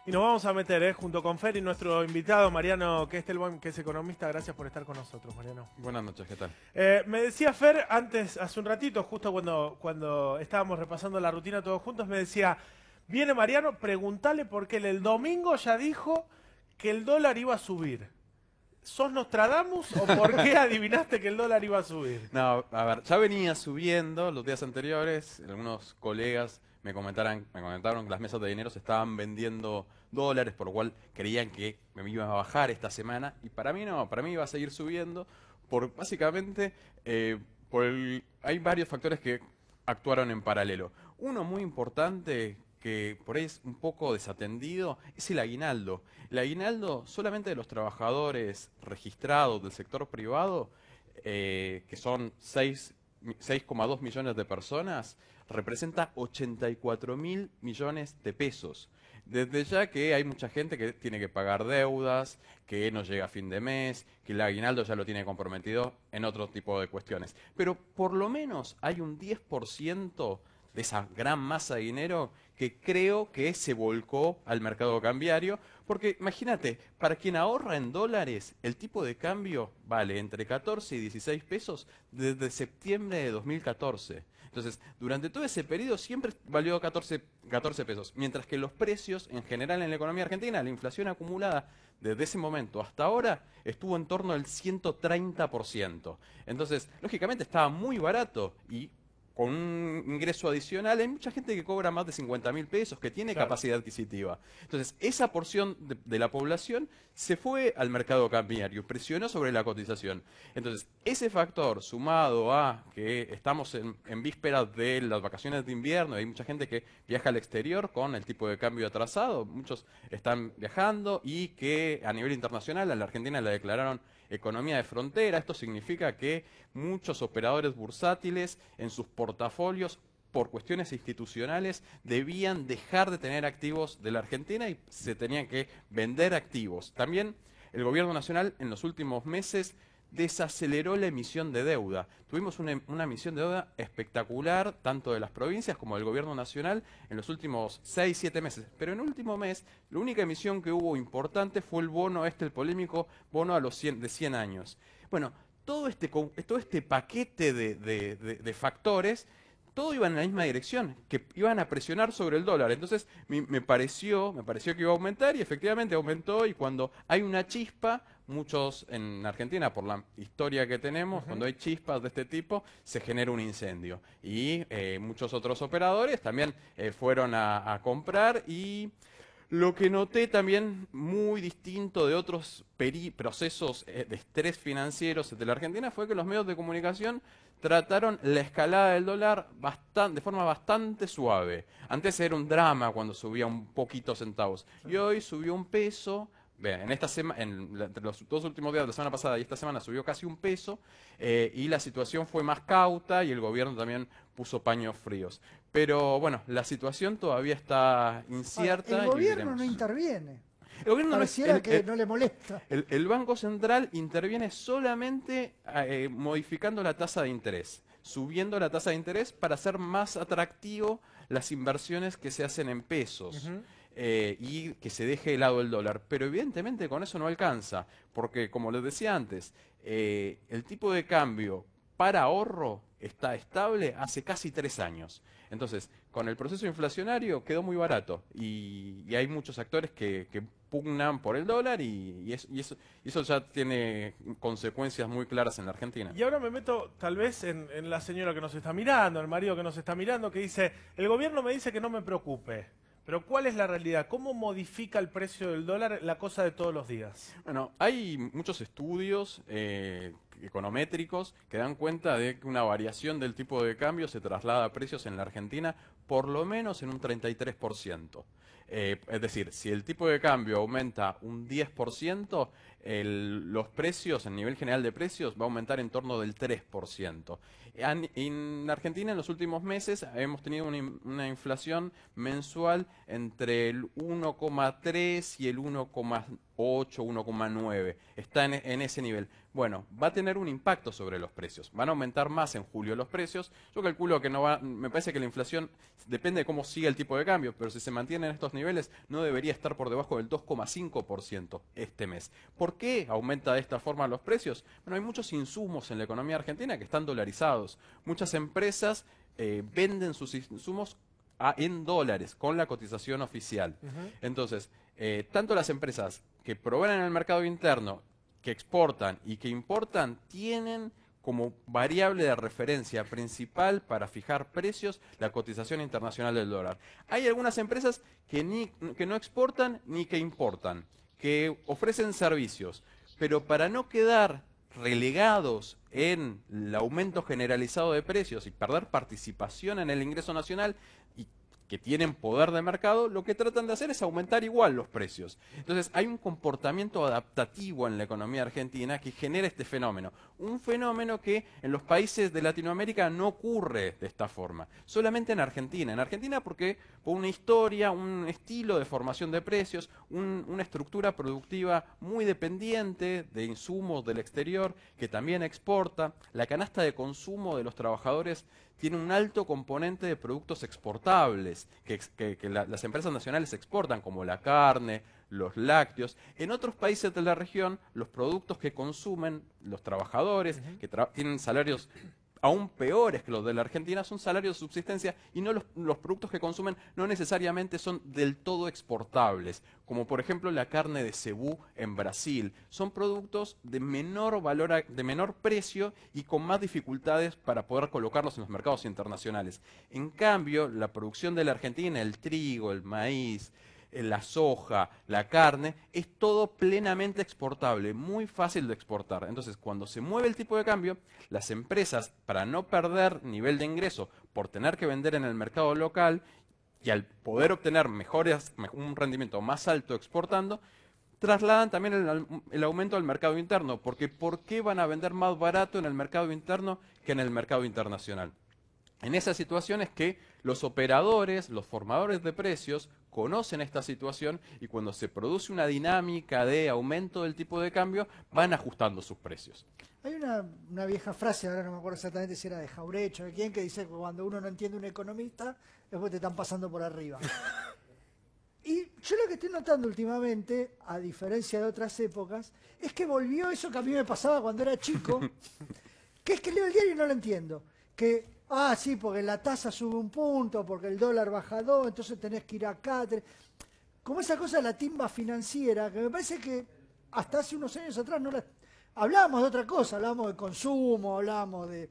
Y nos vamos a meter, junto con Fer y nuestro invitado, Mariano Kestelbaum, que es economista. Gracias por estar con nosotros, Mariano. Buenas noches, ¿qué tal? Me decía Fer antes, hace un ratito, justo cuando estábamos repasando la rutina todos juntos, me decía, viene Mariano, preguntale por qué el domingo ya dijo que el dólar iba a subir. ¿Sos Nostradamus o por qué adivinaste que el dólar iba a subir? No, a ver, ya venía subiendo los días anteriores, algunos colegas me comentaron que las mesas de dinero se estaban vendiendo dólares, por lo cual creían que me iba a bajar esta semana, y para mí no, para mí iba a seguir subiendo, básicamente, hay varios factores que actuaron en paralelo. Uno muy importante, que por ahí es un poco desatendido, es el aguinaldo. El aguinaldo solamente de los trabajadores registrados del sector privado, que son 6,2 millones de personas, representa 84.000 millones de pesos. Desde ya que hay mucha gente que tiene que pagar deudas, que no llega a fin de mes, que el aguinaldo ya lo tiene comprometido en otro tipo de cuestiones. Pero por lo menos hay un 10% de esa gran masa de dinero que creo que se volcó al mercado cambiario, porque imagínate, para quien ahorra en dólares, el tipo de cambio vale entre 14 y 16 pesos desde septiembre de 2014. Entonces, durante todo ese periodo siempre valió 14 pesos, mientras que los precios en general en la economía argentina, la inflación acumulada desde ese momento hasta ahora estuvo en torno al 130%. Entonces, lógicamente estaba muy barato, y con un ingreso adicional, hay mucha gente que cobra más de 50.000 pesos, que tiene Claro. capacidad adquisitiva. Entonces, esa porción de la población se fue al mercado cambiario, presionó sobre la cotización. Entonces, ese factor, sumado a que estamos en vísperas de las vacaciones de invierno, hay mucha gente que viaja al exterior con el tipo de cambio atrasado, muchos están viajando, y que a nivel internacional a la Argentina la declararon economía de frontera. Esto significa que muchos operadores bursátiles en sus portafolios, por cuestiones institucionales, debían dejar de tener activos de la Argentina y se tenían que vender activos. También el gobierno nacional en los últimos meses desaceleró la emisión de deuda. Tuvimos una emisión de deuda espectacular, tanto de las provincias como del gobierno nacional, en los últimos 6, 7 meses. Pero en el último mes, la única emisión que hubo importante fue el bono el polémico bono de 100 años. Bueno, todo este paquete de factores, todo iba en la misma dirección, que iban a presionar sobre el dólar. Entonces me pareció que iba a aumentar, y efectivamente aumentó. Y cuando hay una chispa, muchos en Argentina, por la historia que tenemos, cuando hay chispas de este tipo, se genera un incendio. Y muchos otros operadores también fueron a comprar. Y lo que noté también muy distinto de otros procesos de estrés financieros de la Argentina fue que los medios de comunicación trataron la escalada del dólar de forma bastante suave. Antes era un drama cuando subía un poquito centavos, y hoy subió un peso. Bien, entre los dos últimos días de la semana pasada y esta semana subió casi un peso, y la situación fue más cauta, y el gobierno también puso paños fríos. Pero bueno, la situación todavía está Ahora, incierta el y gobierno veremos. no interviene. El gobierno no Pareciera que no le molesta. el Banco Central interviene solamente modificando la tasa de interés, subiendo la tasa de interés para hacer más atractivo las inversiones que se hacen en pesos. Y que se deje de lado el dólar. Pero evidentemente con eso no alcanza, porque como les decía antes, el tipo de cambio para ahorro está estable hace casi 3 años. Entonces, con el proceso inflacionario quedó muy barato, y hay muchos actores que pugnan por el dólar, y eso ya tiene consecuencias muy claras en la Argentina. Y ahora me meto tal vez en la señora que nos está mirando, el marido que nos está mirando, que dice, el gobierno me dice que no me preocupe. Pero ¿cuál es la realidad? ¿Cómo modifica el precio del dólar la cosa de todos los días? Bueno, hay muchos estudios econométricos que dan cuenta de que una variación del tipo de cambio se traslada a precios en la Argentina por lo menos en un 33%. Es decir, si el tipo de cambio aumenta un 10%, los precios, el nivel general de precios, va a aumentar en torno del 3%. En Argentina, en los últimos meses, hemos tenido una inflación mensual entre el 1,3 y el 1,8, 1,9. Está en ese nivel. Bueno, va a tener un impacto sobre los precios. Van a aumentar más en julio los precios. Yo calculo que no va, me parece que la inflación depende de cómo siga el tipo de cambio, pero si se mantiene en estos niveles no debería estar por debajo del 2,5% este mes. ¿Por qué aumenta de esta forma los precios? Bueno, hay muchos insumos en la economía argentina que están dolarizados. Muchas empresas venden sus insumos en dólares con la cotización oficial. Entonces, tanto las empresas que proveen en el mercado interno, que exportan y que importan, tienen como variable de referencia principal para fijar precios la cotización internacional del dólar. Hay algunas empresas que no exportan ni que importan, que ofrecen servicios, pero para no quedar relegados en el aumento generalizado de precios y perder participación en el ingreso nacional, y que tienen poder de mercado, lo que tratan de hacer es aumentar igual los precios. Entonces hay un comportamiento adaptativo en la economía argentina que genera este fenómeno. Un fenómeno que en los países de Latinoamérica no ocurre de esta forma. Solamente en Argentina. En Argentina porque por una historia, un estilo de formación de precios, una estructura productiva muy dependiente de insumos del exterior que también exporta. La canasta de consumo de los trabajadores tiene un alto componente de productos exportables que las empresas nacionales exportan, como la carne, los lácteos. En otros países de la región, los productos que consumen los trabajadores, que tienen salarios aún peores que los de la Argentina, son salarios de subsistencia y no los productos que consumen no necesariamente son del todo exportables, como por ejemplo la carne de cebú en Brasil. Son productos de menor valor, de menor precio y con más dificultades para poder colocarlos en los mercados internacionales. En cambio, la producción de la Argentina, el trigo, el maíz, la soja, la carne, es todo plenamente exportable, muy fácil de exportar. Entonces, cuando se mueve el tipo de cambio, las empresas, para no perder nivel de ingreso por tener que vender en el mercado local y al poder obtener un rendimiento más alto exportando, trasladan también el aumento al mercado interno, porque ¿por qué van a vender más barato en el mercado interno que en el mercado internacional? En esas situaciones que los operadores, los formadores de precios, conocen esta situación y cuando se produce una dinámica de aumento del tipo de cambio, van ajustando sus precios. Hay una vieja frase, ahora no me acuerdo exactamente si era de Jaureche o de quién, que dice que cuando uno no entiende un economista es porque te están pasando por arriba. Y yo lo que estoy notando últimamente, a diferencia de otras épocas, es que volvió eso que a mí me pasaba cuando era chico, que es que leo el diario y no lo entiendo. Que, sí, porque la tasa sube un punto, porque el dólar baja 2, entonces tenés que ir acá. Como esa cosa de la timba financiera, que me parece que hasta hace unos años atrás no la... Hablábamos de otra cosa, hablábamos de consumo, hablábamos de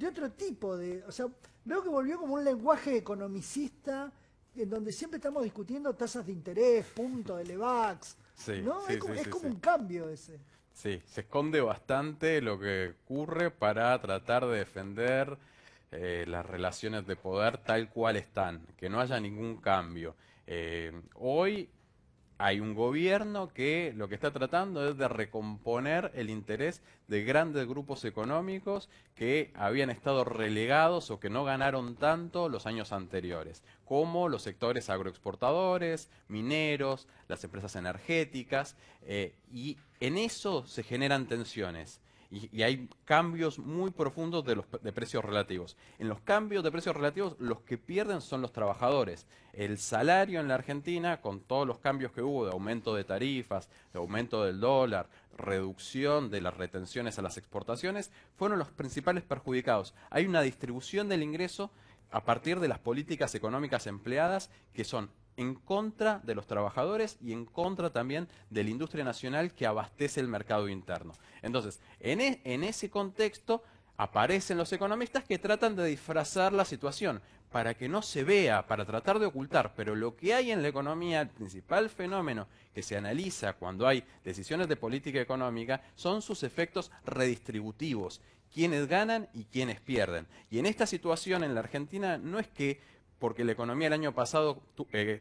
otro tipo de... O sea, veo que volvió como un lenguaje economicista en donde siempre estamos discutiendo tasas de interés, puntos de Levax, Sí, ¿no? sí, Es sí, como sí. un cambio ese. Sí, se esconde bastante lo que ocurre para tratar de defender las relaciones de poder tal cual están, que no haya ningún cambio. Hoy hay un gobierno que lo que está tratando es de recomponer el interés de grandes grupos económicos que habían estado relegados o que no ganaron tanto los años anteriores, como los sectores agroexportadores, mineros, las empresas energéticas, y en eso se generan tensiones. Y hay cambios muy profundos de precios relativos. En los cambios de precios relativos, los que pierden son los trabajadores. El salario en la Argentina, con todos los cambios que hubo de aumento de tarifas, de aumento del dólar, reducción de las retenciones a las exportaciones, fueron los principales perjudicados. Hay una distribución del ingreso a partir de las políticas económicas empleadas que son en contra de los trabajadores y en contra también de la industria nacional que abastece el mercado interno. Entonces, en ese contexto aparecen los economistas que tratan de disfrazar la situación para que no se vea, para tratar de ocultar, pero lo que hay en la economía, el principal fenómeno que se analiza cuando hay decisiones de política económica, son sus efectos redistributivos, quienes ganan y quienes pierden. Y en esta situación en la Argentina no es que porque la economía el año pasado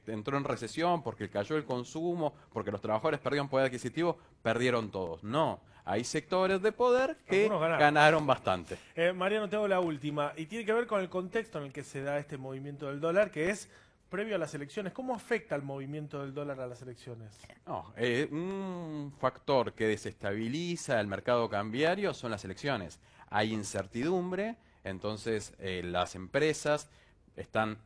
entró en recesión, porque cayó el consumo, porque los trabajadores perdieron poder adquisitivo, perdieron todos. No, hay sectores de poder que ganaron bastante. Mariano, te hago la última, y tiene que ver con el contexto en el que se da este movimiento del dólar, que es previo a las elecciones. ¿Cómo afecta el movimiento del dólar a las elecciones? No, un factor que desestabiliza el mercado cambiario son las elecciones. Hay incertidumbre, entonces las empresas están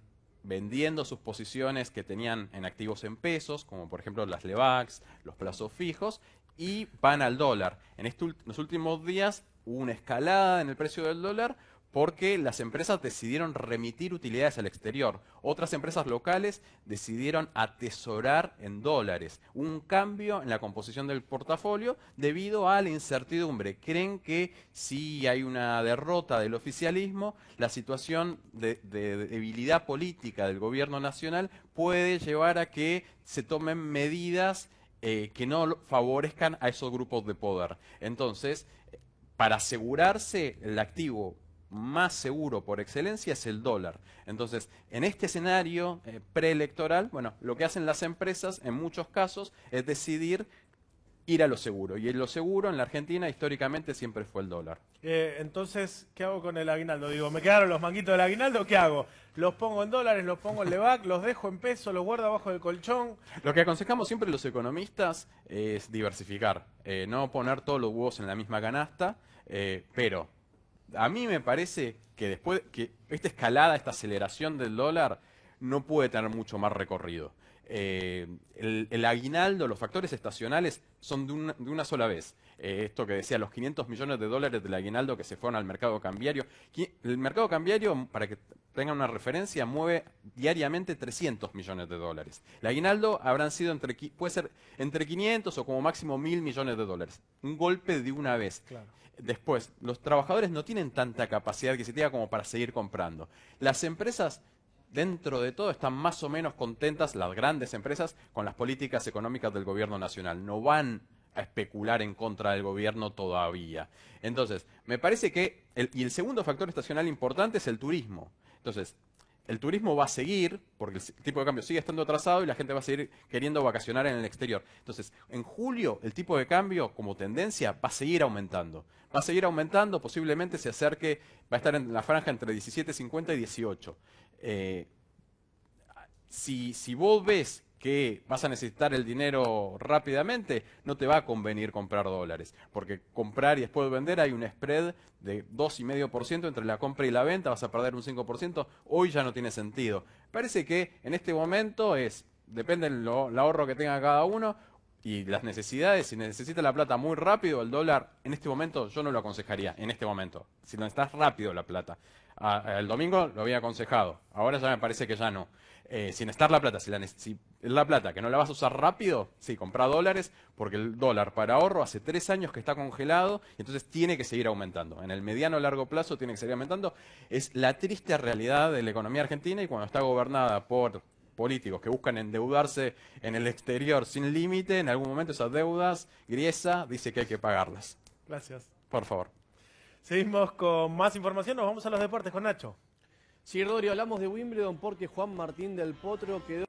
vendiendo sus posiciones que tenían en activos en pesos, como por ejemplo las LEVAX, los plazos fijos, y van al dólar. En los últimos días hubo una escalada en el precio del dólar porque las empresas decidieron remitir utilidades al exterior. Otras empresas locales decidieron atesorar en dólares. Un cambio en la composición del portafolio debido a la incertidumbre. Creen que si hay una derrota del oficialismo, la situación de debilidad política del gobierno nacional puede llevar a que se tomen medidas que no favorezcan a esos grupos de poder. Entonces, para asegurarse el activo más seguro por excelencia es el dólar. Entonces, en este escenario preelectoral, bueno, lo que hacen las empresas en muchos casos es decidir ir a lo seguro. Y lo seguro en la Argentina históricamente siempre fue el dólar. Entonces, ¿qué hago con el aguinaldo? Digo, ¿me quedaron los manguitos del aguinaldo? ¿Qué hago? ¿Los pongo en dólares, los pongo en LEVAC, los dejo en pesos, los guardo abajo del colchón? Lo que aconsejamos siempre los economistas es diversificar, no poner todos los huevos en la misma canasta, pero a mí me parece que después que esta escalada, esta aceleración del dólar no puede tener mucho más recorrido. El aguinaldo, los factores estacionales son de una sola vez. Esto que decía, los 500 millones de dólares del aguinaldo que se fueron al mercado cambiario. El mercado cambiario, para que tengan una referencia, mueve diariamente 300 millones de dólares. El aguinaldo habrán sido puede ser entre 500 o como máximo 1.000 millones de dólares. Un golpe de una vez. Claro. Después, los trabajadores no tienen tanta capacidad adquisitiva como para seguir comprando. Las empresas, dentro de todo, están más o menos contentas, las grandes empresas, con las políticas económicas del gobierno nacional. No van a especular en contra del gobierno todavía. Entonces, me parece que, el segundo factor estacional importante es el turismo. Entonces, el turismo va a seguir, porque el tipo de cambio sigue estando atrasado y la gente va a seguir queriendo vacacionar en el exterior. Entonces, en julio, el tipo de cambio, como tendencia, va a seguir aumentando. Va a seguir aumentando, posiblemente se acerque, va a estar en la franja entre 17.50 y 18. Si vos ves que vas a necesitar el dinero rápidamente, no te va a convenir comprar dólares, porque comprar y después vender hay un spread de 2,5% entre la compra y la venta, vas a perder un 5%, hoy ya no tiene sentido. Parece que en este momento depende del ahorro que tenga cada uno y las necesidades. Si necesita la plata muy rápido, el dólar en este momento yo no lo aconsejaría, en este momento, si no necesitas rápido la plata. El domingo lo había aconsejado, ahora ya me parece que ya no. Sin estar la plata, si la plata que no la vas a usar rápido, sí, compra dólares, porque el dólar para ahorro hace 3 años que está congelado y entonces tiene que seguir aumentando. En el mediano o largo plazo tiene que seguir aumentando. Es la triste realidad de la economía argentina, y cuando está gobernada por políticos que buscan endeudarse en el exterior sin límite, en algún momento esas deudas, Griesa dice que hay que pagarlas. Gracias. Por favor. Seguimos con más información, nos vamos a los deportes con Nacho. Sí, Rodri, hablamos de Wimbledon porque Juan Martín del Potro quedó